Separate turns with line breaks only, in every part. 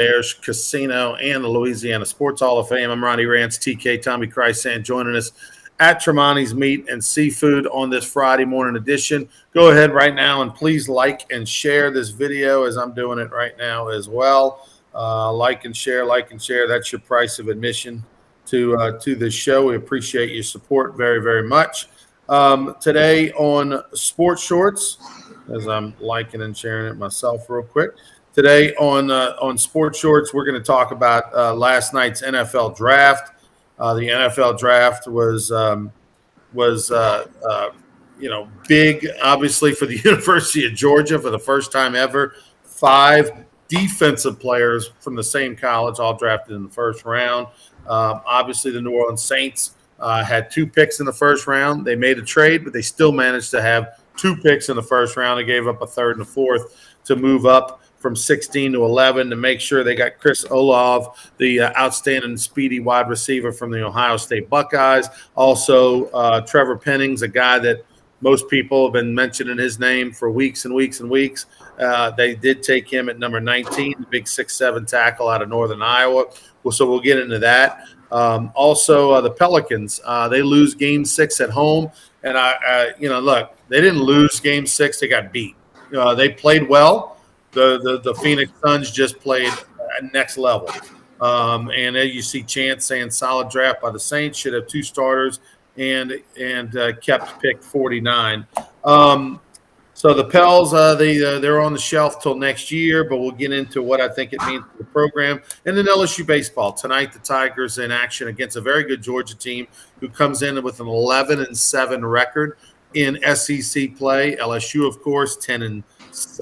Bears Casino and the Louisiana Sports Hall of Fame. I'm Ronnie Rance, TK, Tommy Chrisant, joining us at Tremonti's Meat and Seafood on this Friday morning edition. Go ahead right now and please like and share this video as I'm doing it right now as well. Like and share. That's your price of admission to this show. We appreciate your support very, very much. Today on Sports Shorts, as I'm liking and sharing it myself real quick. Today on Sports Shorts, we're going to talk about last night's NFL draft. The NFL draft was big, obviously, for the University of Georgia for the first time ever. 5 defensive players from the same college all drafted in the first round. Obviously, the New Orleans Saints had 2 picks in the first round. They made a trade, but they still managed to have 2 picks in the first round. They gave up a third and a fourth to move up from 16 to 11 to make sure they got Chris Olave, the outstanding speedy wide receiver from the Ohio State Buckeyes. Also, Trevor Penning's a guy that most people have been mentioning his name for weeks and weeks and weeks. They did take him at number 19, the big 6'7" tackle out of Northern Iowa. So we'll get into that. Also, the Pelicans, they lose Game 6 at home. And, look, they didn't lose Game 6. They got beat. They played well. The Phoenix Suns just played at next level. And as you see Chance saying solid draft by the Saints, should have 2 starters and kept pick 49. So the Pels, they're on the shelf till next year, but we'll get into what I think it means for the program. And then LSU baseball. Tonight, the Tigers in action against a very good Georgia team who comes in with an 11-7 record in SEC play. LSU, of course, 10 and 8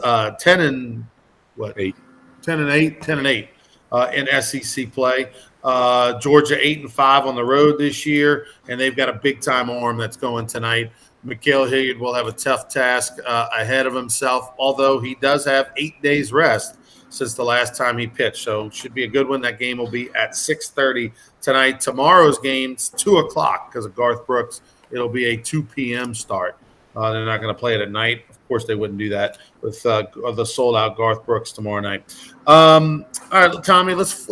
in SEC play. Georgia 8-5 on the road this year, and they've got a big time arm that's going tonight. Mikhail Hilliard will have a tough task ahead of himself, although he does have 8 days rest since the last time he pitched. So should be a good one. That game will be at 6:30 tonight. Tomorrow's game's 2 o'clock because of Garth Brooks. It'll be a 2 p.m. start. They're not going to play it at night. Of course, they wouldn't do that with the sold-out Garth Brooks tomorrow night. All right, Tommy, let's.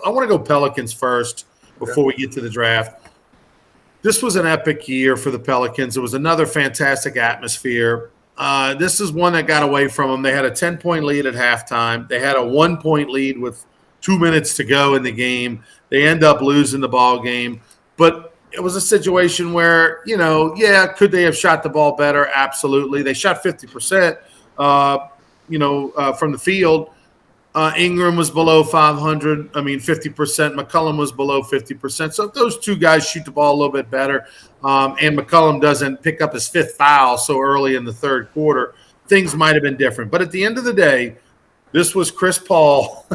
I want to go Pelicans first before we get to the draft. This was an epic year for the Pelicans. It was another fantastic atmosphere. This is one that got away from them. They had a 10-point lead at halftime. They had a 1-point lead with 2 minutes to go in the game. They end up losing the ball game, but it was a situation where, could they have shot the ball better? Absolutely. They shot 50%, from the field. Ingram was below 500. 50%. McCollum was below 50%. So if those 2 guys shoot the ball a little bit better, and McCollum doesn't pick up his 5th foul so early in the third quarter, things might have been different. But at the end of the day, this was Chris Paul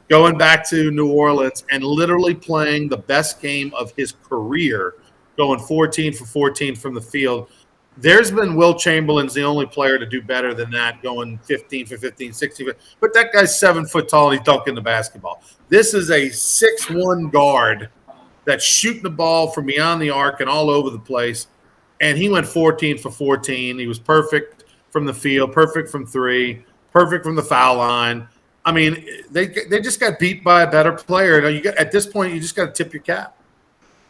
going back to New Orleans and literally playing the best game of his career, going 14 for 14 from the field. There's been Will Chamberlain's the only player to do better than that, going 15 for 15, 16. But that guy's 7 foot tall and he's dunking the basketball. This is a 6'1" guard that's shooting the ball from beyond the arc and all over the place. And he went 14 for 14. He was perfect from the field, perfect from 3, perfect from the foul line. They just got beat by a better player. At this point, you just got to tip your cap.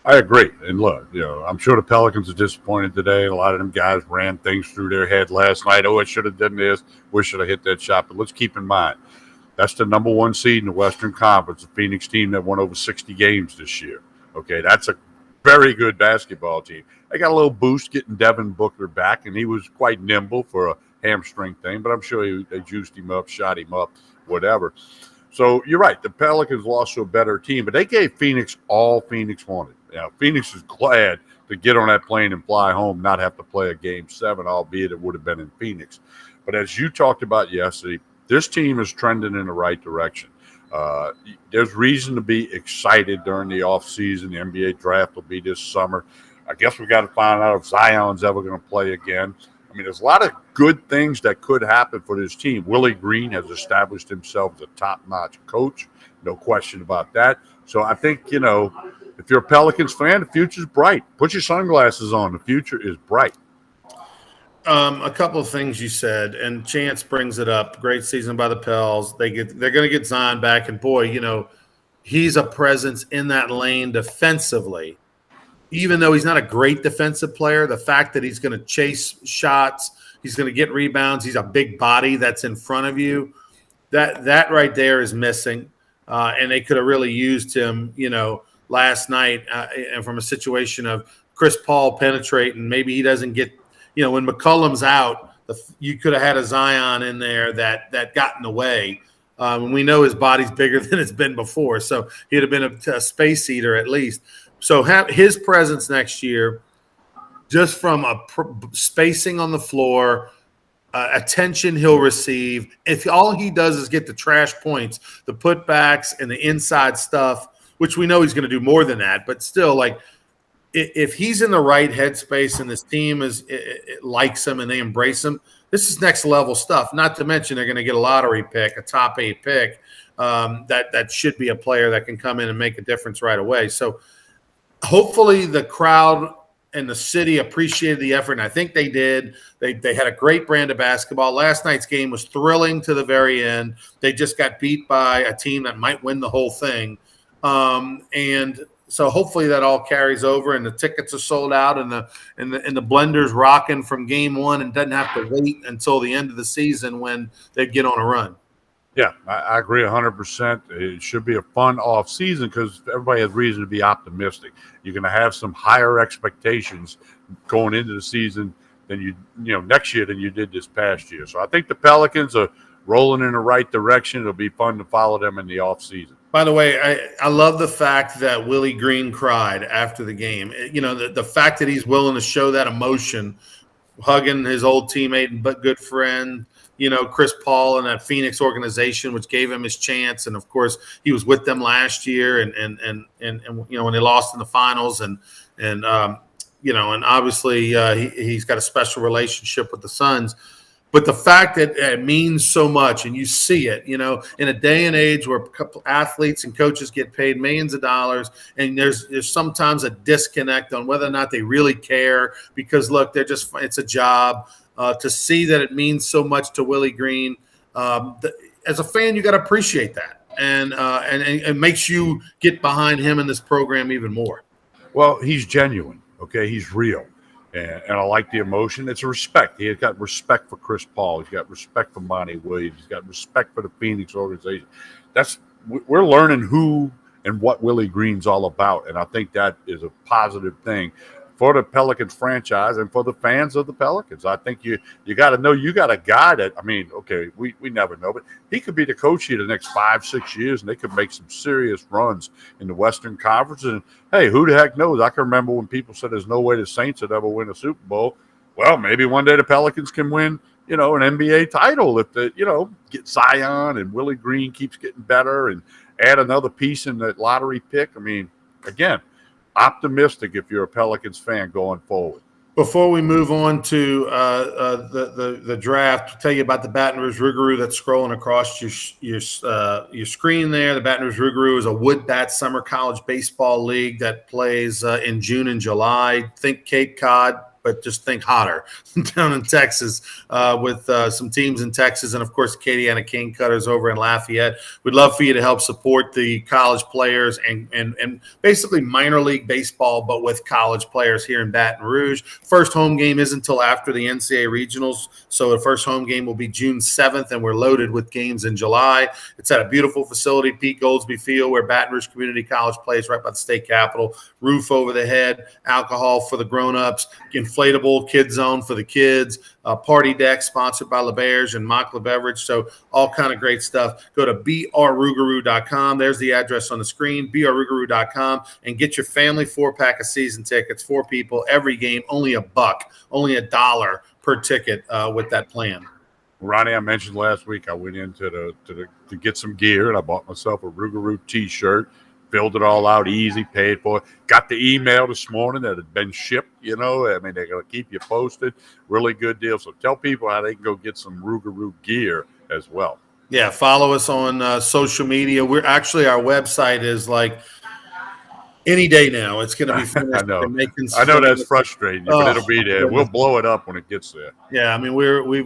I agree. And look, I'm sure the Pelicans are disappointed today. A lot of them guys ran things through their head last night. Oh, I should have done this. We should have hit that shot. But let's keep in mind, that's the number 1 seed in the Western Conference, the Phoenix team that won over 60 games this year. Okay, that's a very good basketball team. They got a little boost getting Devin Booker back, and he was quite nimble for a hamstring thing. But I'm sure they juiced him up, shot him up, whatever. So you're right. The Pelicans lost to a better team, but they gave Phoenix all Phoenix wanted. Phoenix is glad to get on that plane and fly home, not have to play a Game 7, albeit it would have been in Phoenix. But as you talked about yesterday, this team is trending in the right direction. There's reason to be excited during the offseason. The NBA draft will be this summer. I guess we got to find out if Zion's ever going to play again. There's a lot of good things that could happen for this team. Willie Green has established himself as a top-notch coach. No question about that. So I think, if you're a Pelicans fan, the future's bright. Put your sunglasses on. The future is bright.
A couple of things you said, and Chance brings it up. Great season by the Pels. They're going to get Zion back, and boy, he's a presence in that lane defensively. Even though he's not a great defensive player, the fact that he's going to chase shots, he's going to get rebounds, he's a big body that's in front of you. That right there is missing, and they could have really used him, last night, and from a situation of Chris Paul penetrating. Maybe he doesn't get, when McCollum's out, you could have had a Zion in there that got in the way. And we know his body's bigger than it's been before, so he'd have been a space eater at least. So have his presence next year, just from a spacing on the floor, attention he'll receive. If all he does is get the trash points, the putbacks, and the inside stuff, which we know he's going to do more than that, but still, like, if he's in the right headspace and this team likes him and they embrace him, this is next level stuff. Not to mention they're going to get a lottery pick, a top 8 pick. That should be a player that can come in and make a difference right away. So hopefully the crowd and the city appreciated the effort, and I think they did. They had a great brand of basketball. Last night's game was thrilling to the very end. They just got beat by a team that might win the whole thing. And so hopefully that all carries over, and the tickets are sold out, and the Blender's rocking from game one, and doesn't have to wait until the end of the season when they get on a run.
Yeah, I agree 100%. It should be a fun off season because everybody has reason to be optimistic. You're going to have some higher expectations going into the season than next year than you did this past year. So I think the Pelicans are rolling in the right direction. It'll be fun to follow them in the off season.
By the way, I love the fact that Willie Green cried after the game. The fact that he's willing to show that emotion, hugging his old teammate and but good friend, Chris Paul and that Phoenix organization, which gave him his chance. And of course, he was with them last year, and when they lost in the finals, and obviously he's got a special relationship with the Suns. But the fact that it means so much, and you see it, in a day and age where athletes and coaches get paid millions of dollars, and there's sometimes a disconnect on whether or not they really care because, look, it's a job. To see that it means so much to Willie Green, as a fan, you got to appreciate that, and it makes you get behind him in this program even more.
Well, he's genuine, okay? He's real. And I like the emotion. It's a respect. He has got respect for Chris Paul. He's got respect for Monty Williams. He's got respect for the Phoenix organization. We're learning who and what Willie Green's all about, and I think that is a positive thing for the Pelicans franchise and for the fans of the Pelicans. I think you got to know you got a guy that, we never know, but he could be the coach here the next 5-6 years, and they could make some serious runs in the Western Conference. And, hey, who the heck knows? I can remember when people said there's no way the Saints would ever win a Super Bowl. Well, maybe one day the Pelicans can win, an NBA title if get Zion and Willie Green keeps getting better and add another piece in that lottery pick. Again, optimistic if you're a Pelicans fan going forward.
Before we move on to the draft, I'll tell you about the Baton Rouge Rougarou that's scrolling across your screen there. The Baton Rouge Rougarou is a wood bat summer college baseball league that plays in June and July. Think Cape Cod, but just think hotter down in Texas with some teams in Texas and, of course, the Acadiana King Cutters over in Lafayette. We'd love for you to help support the college players and basically minor league baseball, but with college players here in Baton Rouge. First home game isn't until after the NCAA regionals, so the first home game will be June 7th, and we're loaded with games in July. It's at a beautiful facility, Pete Goldsby Field, where Baton Rouge Community College plays right by the state capitol. Roof over the head, alcohol for the grown-ups, inflatable kid zone for the kids, party deck sponsored by LeBear's and Mockler Beverage. So all kind of great stuff. Go to brrougarou.com. There's the address on the screen, brrougarou.com, and get your family 4-pack of season tickets, 4 people, every game, only $1, only $1 per ticket with that plan.
Ronnie, I mentioned last week I went into to get some gear, and I bought myself a Rougarou T-shirt. Filled it all out easy, paid for it. Got the email this morning that had been shipped, they're going to keep you posted. Really good deal. So tell people how they can go get some Rougarou gear as well.
Yeah, follow us on social media. Our website is like Any day now, it's going to be finished.
I know.
They're making
I know that's
some-
frustrating you, but it'll be there. We'll blow it up when it gets there.
Yeah, I mean, you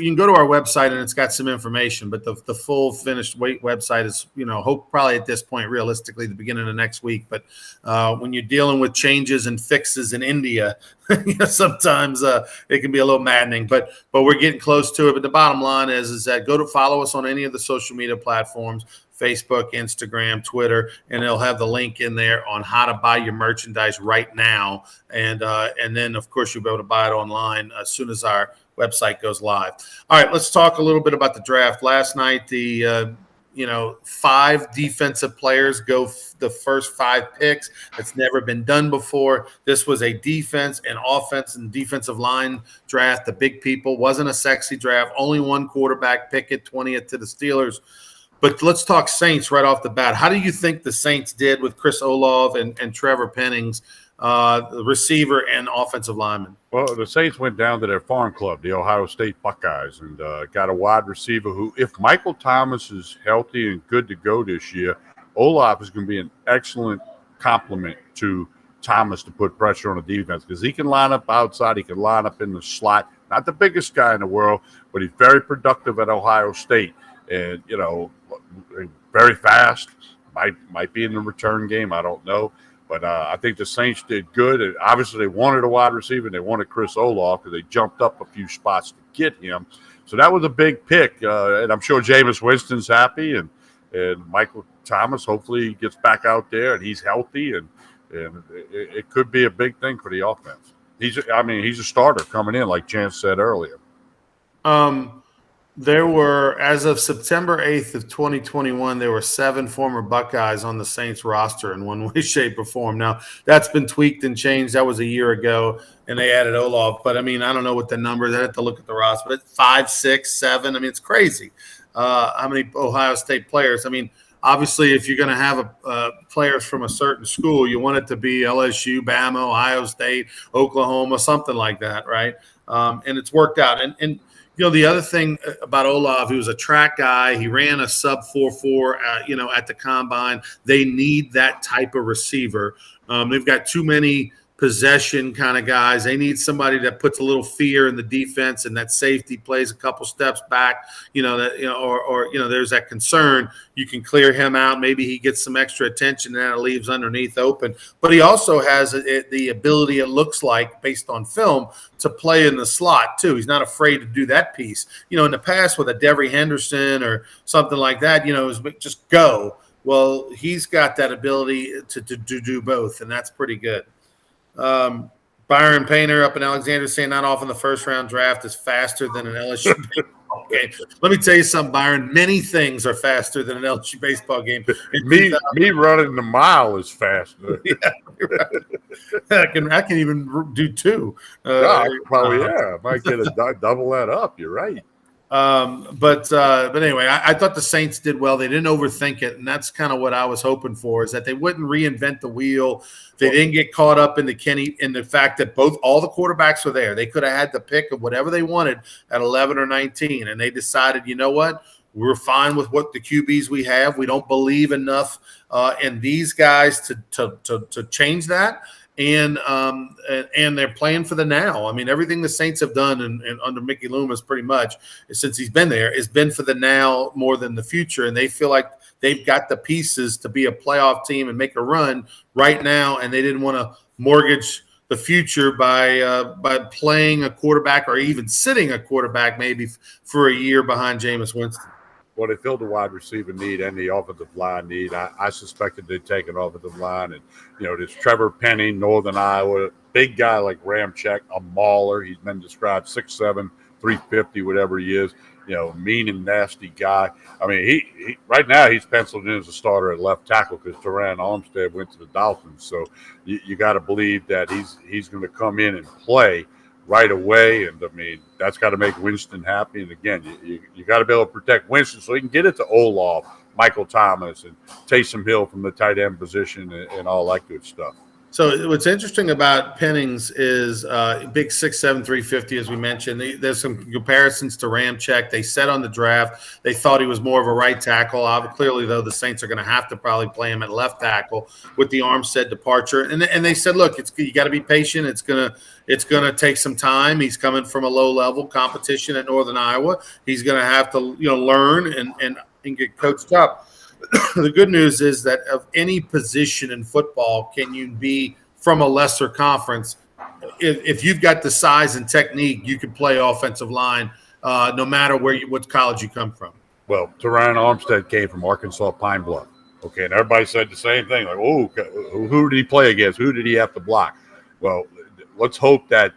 can go to our website and it's got some information, but the full finished website is, hope probably at this point, realistically, the beginning of next week. But when you're dealing with changes and fixes in India, sometimes it can be a little maddening. But we're getting close to it. But the bottom line is that go to follow us on any of the social media platforms. Facebook, Instagram, Twitter, and it'll have the link in there on how to buy your merchandise right now. And then, of course, you'll be able to buy it online as soon as our website goes live. All right, let's talk a little bit about the draft. Last night, the 5 defensive players go the first 5 picks. That's never been done before. This was a defense and offense and defensive line draft. The big people. Wasn't a sexy draft. Only one quarterback pick at 20th to the Steelers. But let's talk Saints right off the bat. How do you think the Saints did with Chris Olave and Trevor Pennings, the receiver and offensive lineman?
Well, the Saints went down to their farm club, the Ohio State Buckeyes, and got a wide receiver who, if Michael Thomas is healthy and good to go this year, Olave is going to be an excellent complement to Thomas to put pressure on the defense because he can line up outside. He can line up in the slot. Not the biggest guy in the world, but he's very productive at Ohio State. And, very fast. Might be in the return game. I don't know. But I think the Saints did good. And obviously, they wanted a wide receiver. And they wanted Chris Olave because they jumped up a few spots to get him. So that was a big pick. And I'm sure Jameis Winston's happy. And Michael Thomas, hopefully, he gets back out there and he's healthy. And it could be a big thing for the offense. He's a starter coming in, like Chance said earlier.
There were, as of September 8th of 2021, there were 7 former Buckeyes on the Saints roster in one way, shape, or form. Now, that's been tweaked and changed. That was a year ago, and they added Olave. But, I don't know what the numbers. I have to look at the roster. But 5, 6, 7. It's crazy how many Ohio State players. Obviously, if you're going to have players from a certain school, you want it to be LSU, Bama, Ohio State, Oklahoma, something like that, right? And it's worked out. And the other thing about Olave, he was a track guy. He ran a sub 4.4, at the combine. They need that type of receiver. They've got too many possession kind of guys. They need somebody that puts a little fear in the defense and that safety plays a couple steps back, there's that concern. You can clear him out. Maybe he gets some extra attention and it leaves underneath open. But he also has the ability, it looks like, based on film, to play in the slot too. He's not afraid to do that piece. In the past with a Devery Henderson or something like that, it was just go. Well, he's got that ability to do both, and that's pretty good. Byron Painter up in Alexander saying not off in the first round draft is faster than an LSU baseball game. Let me tell you something, Byron. Many things are faster than an LSU baseball game.
Me running the mile is faster.
Yeah, right. I can even do 2.
I might get double that up. You're right.
But anyway, I thought the Saints did well. They didn't overthink it, and that's kind of what I was hoping for, is that they wouldn't reinvent the wheel. They didn't get caught up in the fact that all the quarterbacks were there. They could have had the pick of whatever they wanted at 11 or 19, and they decided, you know what? We're fine with what the QBs we have. We don't believe enough in these guys to change that. And they're playing for the now. Everything the Saints have done and under Mickey Loomis pretty much since he's been there has been for the now more than the future. And they feel like they've got the pieces to be a playoff team and make a run right now. And they didn't want to mortgage the future by playing a quarterback or even sitting a quarterback maybe for a year behind Jameis Winston.
Well, they filled the wide receiver need and the offensive line need. I suspected they'd take an offensive line. And, there's Trevor Penning, Northern Iowa, big guy like Ramczyk, a mauler. He's been described 6'7", 350, whatever he is, mean and nasty guy. He right now he's penciled in as a starter at left tackle because Teron Armstead went to the Dolphins. So you got to believe that he's going to come in and play right away, and that's got to make Winston happy. And again, you got to be able to protect Winston so he can get it to Olave, Michael Thomas, and Taysom Hill from the tight end position and all that good stuff.
So what's interesting about Pennings is big 6'7", 350, as we mentioned. There's some comparisons to Ramczyk. They said on the draft they thought he was more of a right tackle. Clearly, though, the Saints are going to have to probably play him at left tackle with the Armstead departure. And they said, look, you got to be patient. It's gonna take some time. He's coming from a low level competition at Northern Iowa. He's going to have to learn and get coached up. The good news is that of any position in football, can you be from a lesser conference? If you've got the size and technique, you can play offensive line no matter what college you come from.
Well, Teron Armstead came from Arkansas Pine Bluff. Okay, and everybody said the same thing. Like, oh, who did he play against? Who did he have to block? Well, let's hope that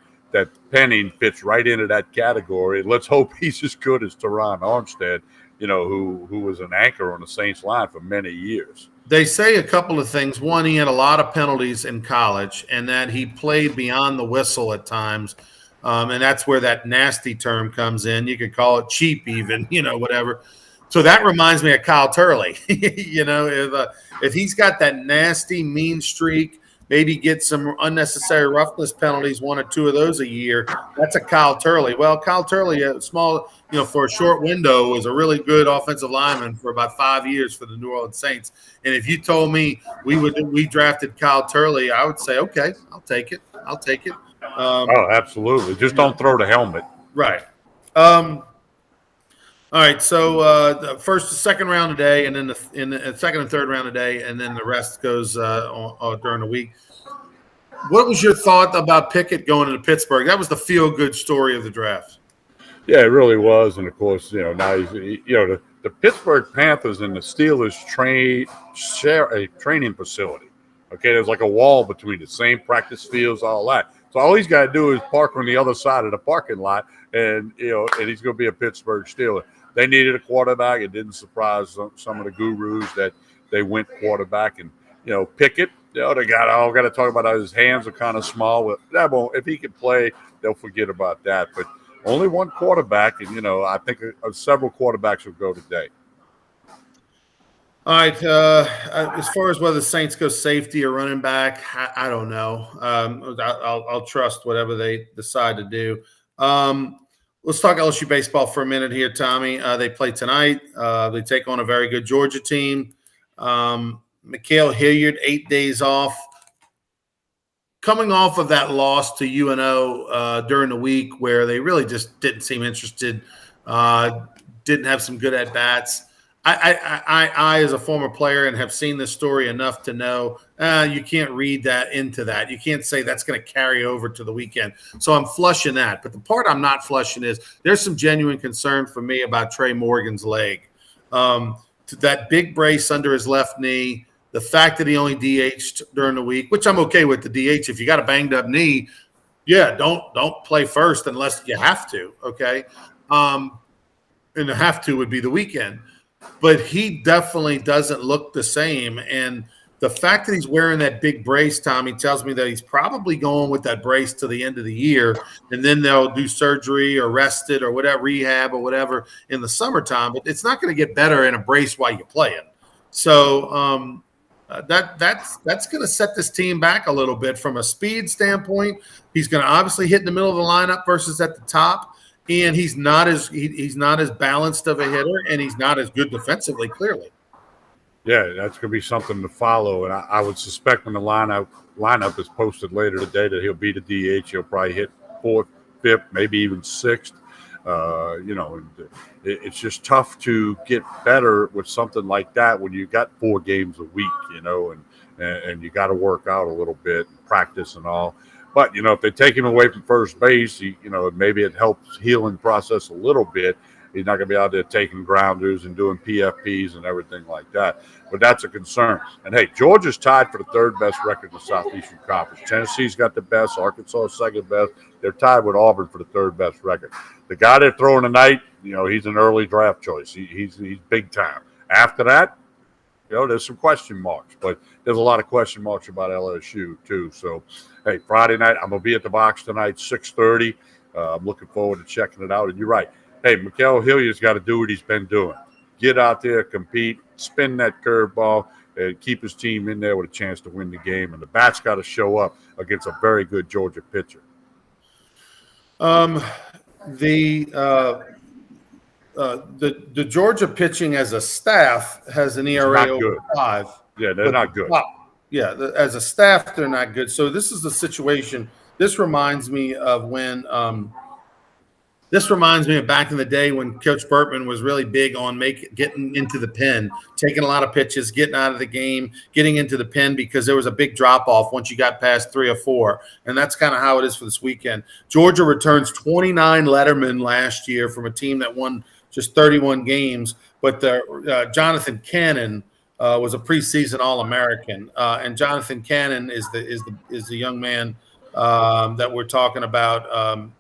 Penning fits right into that category. Let's hope he's as good as Teron Armstead, who was an anchor on the Saints line for many years.
They say a couple of things. One, he had a lot of penalties in college, and that he played beyond the whistle at times. And that's where that nasty term comes in. You could call it cheap even, whatever. So that reminds me of Kyle Turley. If he's got that nasty mean streak, maybe get some unnecessary roughness penalties, 1 or 2 of those a year, that's a Kyle Turley. Well, Kyle Turley, for a short window, was a really good offensive lineman for about 5 years for the New Orleans Saints. And if you told me we drafted Kyle Turley, I would say, okay, I'll take it.
Absolutely. Just don't throw the helmet.
Right. All right, so the second round today, and then in the second and third round today, and then the rest goes during the week. What was your thought about Pickett going into Pittsburgh? That was the feel-good story of the draft.
Yeah, it really was, and of course, now he's the Pittsburgh Panthers and the Steelers share a training facility. Okay, there's like a wall between the same practice fields, all that. So all he's got to do is park on the other side of the parking lot, and and he's going to be a Pittsburgh Steeler. They needed a quarterback. It didn't surprise some of the gurus that they went quarterback. And, Pickett, they got to talk about how his hands are kind of small. But that won't, if he can play, they'll forget about that. But only one quarterback, and, I think several quarterbacks will go today.
All right. As far as whether the Saints go safety or running back, I don't know. I'll trust whatever they decide to do. Let's talk LSU baseball for a minute here, Tommy. They play tonight. They take on a very good Georgia team. Mikhail Hilliard, 8 days off. Coming off of that loss to UNO during the week where they really just didn't seem interested, didn't have some good at-bats. I, as a former player and have seen this story enough to know you can't read that into that. You can't say that's going to carry over to the weekend. So I'm flushing that. But the part I'm not flushing is there's some genuine concern for me about Trey Morgan's leg. That big brace under his left knee, the fact that he only DH'd during the week, which I'm okay with the DH. If you got a banged up knee, yeah, don't play first unless you have to, okay? And the have to would be the weekend. But he definitely doesn't look the same. And the fact that he's wearing that big brace, Tommy, tells me that he's probably going with that brace to the end of the year. And then they'll do surgery or rest it or whatever, rehab or whatever in the summertime. But it's not going to get better in a brace while you're playing. So that's going to set this team back a little bit from a speed standpoint. He's going to obviously hit in the middle of the lineup versus at the top. And he's not as balanced of a hitter, and he's not as good defensively, clearly.
Yeah, that's going to be something to follow. And I would suspect when the lineup is posted later today that he'll be the DH. He'll probably hit 4th, 5th, maybe even 6th. It's just tough to get better with something like that when you got 4 games a week, and you got to work out a little bit and practice and all. But, if they take him away from first base, maybe it helps healing process a little bit. He's not going to be out there taking grounders and doing PFPs and everything like that. But that's a concern. And, hey, Georgia's tied for the 3rd best record in the Southeastern Conference. Tennessee's got the best. Arkansas is 2nd best. They're tied with Auburn for the 3rd best record. The guy they're throwing tonight, he's an early draft choice. He's big time. After that, there's some question marks. But there's a lot of question marks about LSU, too. So, hey, Friday night, I'm going to be at the box tonight, 6:30. I'm looking forward to checking it out. And you're right. Hey, Mikhail Hilliard's got to do what he's been doing. get out there, compete, spin that curveball, and keep his team in there with a chance to win the game. And the bat's got to show up against a very good Georgia pitcher.
The Georgia pitching as a staff has an ERA over 5.
Yeah, they're not good.
As a staff, they're not good. So this is the situation. This reminds me of when back in the day when Coach Burtman was really big on getting into the pen, taking a lot of pitches, getting out of the game, getting into the pen because there was a big drop-off once you got past 3 or 4. And that's kind of how it is for this weekend. Georgia returns 29 lettermen last year from a team that won just 31 games. But Jonathan Cannon was a preseason All-American. And Jonathan Cannon is the young man that we're talking about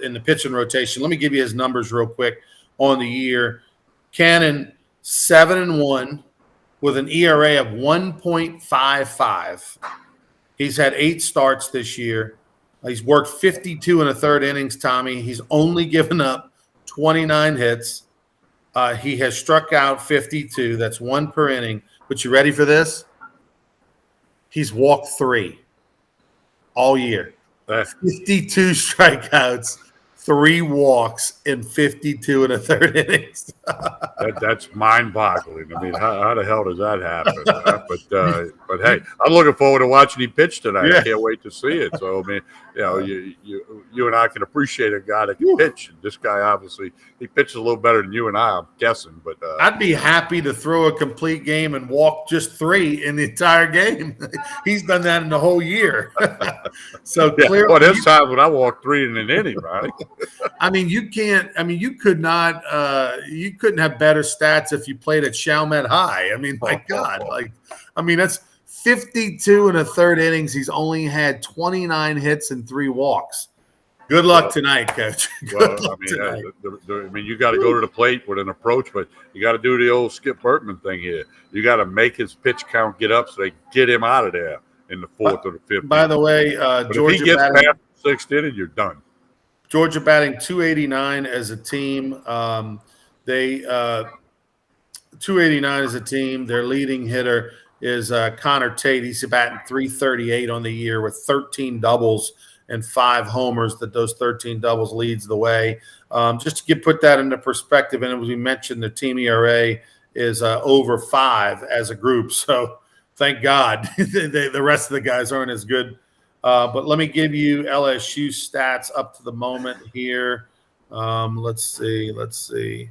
in the pitching rotation. Let me give you his numbers real quick on the year. Cannon 7-1 with an ERA of 1.55. He's had 8 starts this year. He's worked 52 1/3 innings, Tommy. He's only given up 29 hits. He has struck out 52. That's 1 per inning. But you ready for this? He's walked 3 all year. 52 strikeouts, 3 walks in 52 1/3 innings.
That's mind-boggling. I mean, how the hell does that happen? But hey, I'm looking forward to watching him pitch tonight. I can't wait to see it. So I mean, you and I can appreciate a guy that can pitch. And this guy obviously he pitches a little better than you and I, I'm guessing. But
I'd be happy to throw a complete game and walk just 3 in the entire game. He's done that in the whole year. So clearly,
well, there's times when I walk 3 in an inning, right?
I mean, you can't. I mean, you could not. You couldn't have better stats if you played at Chalmette High. I mean, my God, that's 52 1/3 innings. He's only had 29 hits and 3 walks. Good luck tonight, Coach.
You got to go to the plate with an approach, but you got to do the old Skip Burtman thing here. You got to make his pitch count get up so they get him out of there in the 4th or the 5th.
By the way, Georgia,
if he gets past the 6th inning, you're done.
Georgia batting 289 as a team. 289 as a team. Their leading hitter is Connor Tate. He's batting 338 on the year with 13 doubles and 5 homers. Those 13 doubles leads the way. Just to put that into perspective, and as we mentioned, the team ERA is over 5 as a group. So thank God the rest of the guys aren't as good. But let me give you LSU stats up to the moment here. Let's see.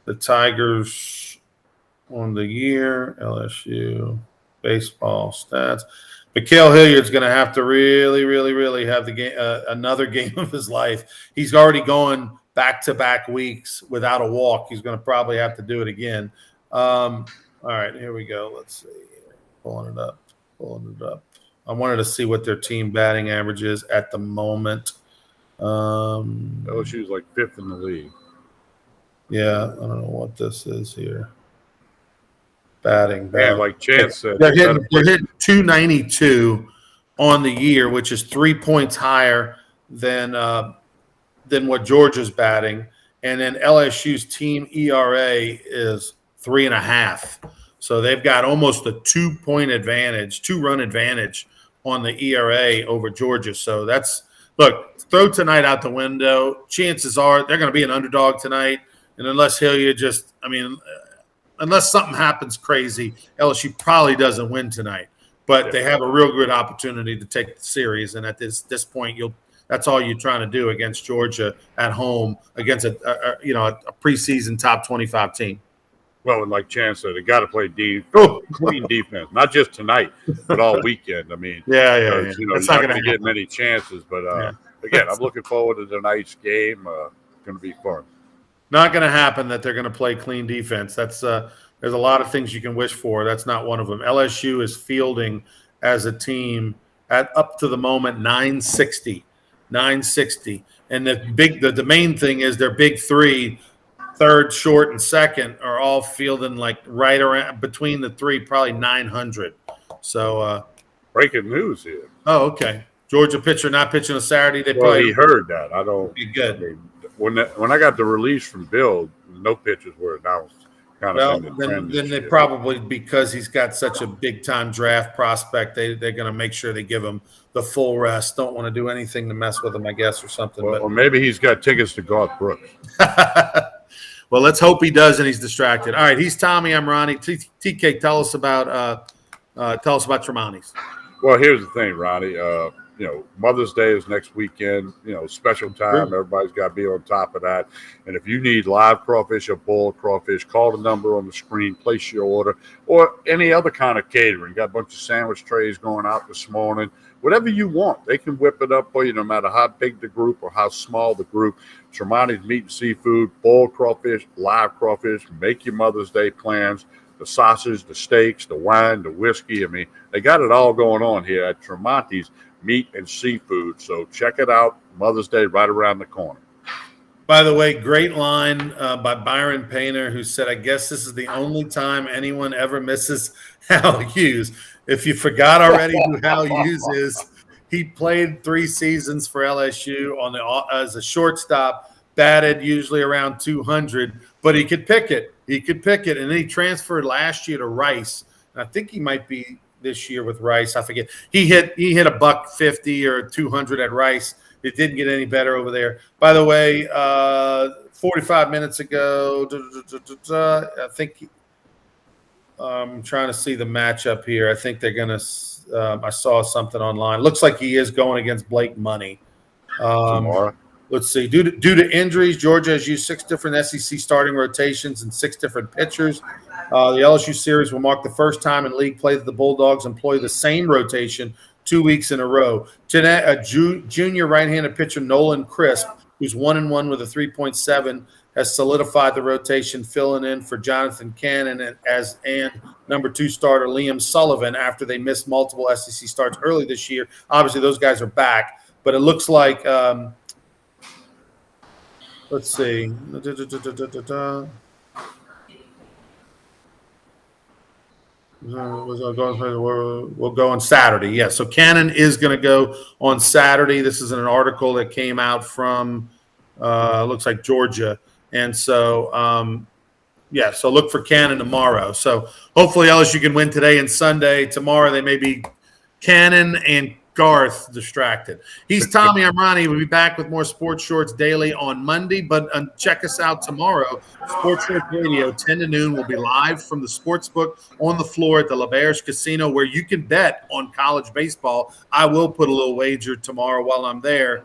The Tigers on the year, LSU baseball stats. Mikhail Hilliard's going to have to really, really, really have the game, another game of his life. He's already going back-to-back weeks without a walk. He's going to probably have to do it again. All right, here we go. Let's see. Pulling it up. I wanted to see what their team batting average is at the moment.
LSU's like 5th in the league.
Yeah, I don't know what this is here. Batting.
And like Chance said,
they're hitting 292 on the year, which is 3 points higher than what Georgia's batting. And then LSU's team ERA is 3.5. So they've got almost a 2-point advantage, 2-run advantage on the ERA over Georgia. So throw tonight out the window. Chances are they're going to be an underdog tonight. And unless Hilliard unless something happens crazy, LSU probably doesn't win tonight. But they have a real good opportunity to take the series. And at this point, that's all you're trying to do against Georgia at home against a preseason top 25 team.
Well, and like Chance said, they got to play clean defense, not just tonight, but all weekend. I mean,
you're
not going to get many chances. But again, I'm looking forward to tonight's game. Going to be fun.
Not going to happen that they're going to play clean defense. That's there's a lot of things you can wish for. That's not one of them. LSU is fielding as a team at up to the moment 960, and the main thing is their big 3. Third, short, and second are all fielding like right around between the 3, probably 900. So
breaking news here.
Oh, okay. Georgia pitcher not pitching on Saturday.
He heard that. I don't.
Be good.
When I got the release from Bill, no pitches were announced. Kind of
Well,
been the trend
then
this
they
year.
probably, because he's got such a big time draft prospect, they're going to make sure they give him the full rest. Don't want to do anything to mess with him, I guess, or something.
Or maybe he's got tickets to Garth Brooks.
Well, let's hope he does and he's distracted. All right, he's Tommy. I'm Ronnie. TK, tell us about Tremonti's.
Well, here's the thing, Ronnie. Mother's Day is next weekend. Special time.
Sure.
Everybody's got to be on top of that. And if you need live crawfish or boiled crawfish, call the number on the screen, place your order, or any other kind of catering. Got a bunch of sandwich trays going out this morning. Whatever you want, they can whip it up for you, no matter how big the group or how small the group. Tremonti's Meat and Seafood, boiled crawfish, live crawfish. Make your Mother's Day plans. The sausage, the steaks, the wine, the whiskey. I mean, they got it all going on here at Tremonti's Meat and Seafood. So check it out. Mother's Day right around the corner.
By the way, great line by Byron Painter, who said, I guess this is the only time anyone ever misses Hal Hughes. If you forgot already who Hal Hughes is, he played 3 seasons for LSU as a shortstop, batted usually around 200, but he could pick it. And then he transferred last year to Rice. And I think he might be this year with Rice. I forget. He hit $150 or 200 at Rice. It didn't get any better over there. By the way, 45 minutes ago, I think I'm trying to see the matchup here. I think they're going to I saw something online. Looks like he is going against Blake Money.
Tomorrow.
Let's see. Due to injuries, Georgia has used 6 different SEC starting rotations and 6 different pitchers. The LSU series will mark the first time in league play that the Bulldogs employ the same rotation 2 weeks in a row. Junior right-handed pitcher Nolan Crisp, who's 1-1 with a 3.7, has solidified the rotation, filling in for Jonathan Cannon and number 2 starter Liam Sullivan after they missed multiple SEC starts early this year. Obviously, those guys are back, but it looks like let's see. We'll go on Saturday. Yeah, so Cannon is going to go on Saturday. This is an article that came out from looks like Georgia. And so, so look for Cannon tomorrow. So hopefully LSU can win today and Sunday. Tomorrow they may be Cannon and Garth distracted. He's Tommy. I'm Ronnie. We'll be back with more Sports Shorts Daily on Monday, but check us out tomorrow. Sports Shorts Radio, 10 to noon. We'll be live from the sportsbook on the floor at the L'Auberge Casino, where you can bet on college baseball. I will put a little wager tomorrow while I'm there.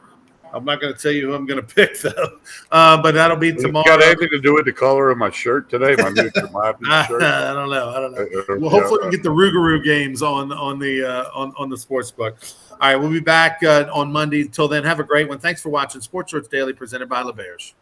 I'm not going to tell you who I'm going to pick, though, but that'll be tomorrow.
Got anything to do with the color of my shirt today? My new shirt.
I don't know. Well, hopefully we get the Rougarou games on the sports book. All right, we'll be back on Monday. Till then, have a great one. Thanks for watching Sports Shorts Daily, presented by L'Auberge.